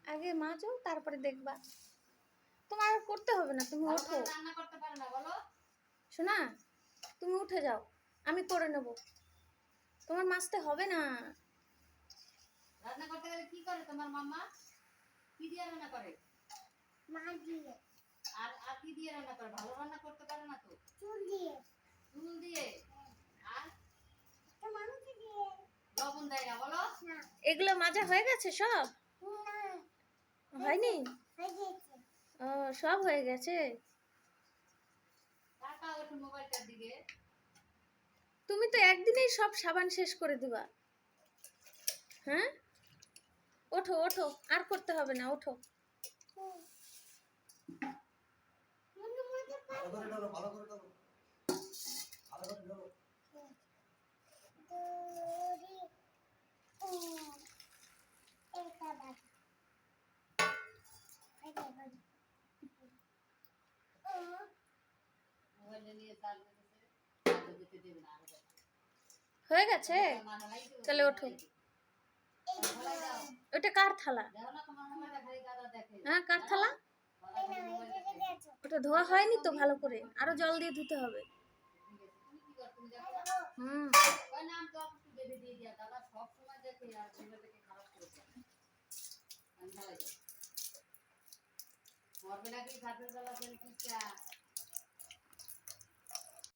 আগে মাজো তারপরে দেখবা। তোমার আর করতে হবে না, তুমি ভালো ওঠো। করে রান্না করতে পারে না বলো? শোনা, তুমি উঠে যাও, আমি করে নেব। তোমার মাজতে হবে না। রান্না করতে গেলে কি করে তোমার মাম্মা? কি দিয়ে রান্না করে? মা দিয়ে। আর আর কি দিয়ে রান্না করে? ভালো রান্না করতে পারে না তো? চুল দিয়ে। চুল দিয়ে। আর তো মানুষ দিয়ে। লবণ দেয় না বলো? না। এগুলো মাজা হয়ে গেছে সব? না। হয়নি? হয়ে গেছে। ও, সব হয়ে গেছে। তাকাও একটু মোবাইলটার দিকে। তুমি তো একদিনেই সব সাবান শেষ করে দিবা। হ্যাঁ, ওঠো ওঠো, আর করতে হবে না, ওঠো। মনে মনে ভালো করে ধরো, ভালো করে ধরো, ভালো করে ধরো। দড়ি ও এটা বাদ এটা বাদ ও মোবাইলটা নিয়ে চার্জ দিতেছে। চার্জ দিতে দেবে না আরো। হয়ে গেছে, মাথা লাই দিও। তাহলে ওঠো। ফলাই দাও। ওটা কার থালা? দাও না তোমার মোবাইলটা খালি দাদা দেখে। হ্যাঁ, কার থালা? দাদা খালি মোবাইলটা দেখে। ওটা ধোয়া হয়নি তো ভালো করে, আরো জল দিয়ে ধুতে হবে। ঠিক আছে। তুমি কি করো? তুমি দেখো। হুম। ওই নাম তো একটু বেঁধে দিয়ে দিয়া। দাদা সব সময় দেখে আর মোবাইলটাকে খারাপ করে দেয়। আমি ফলাই দাও। মরবে নাকি খাটের বেলা ফেল কি চা?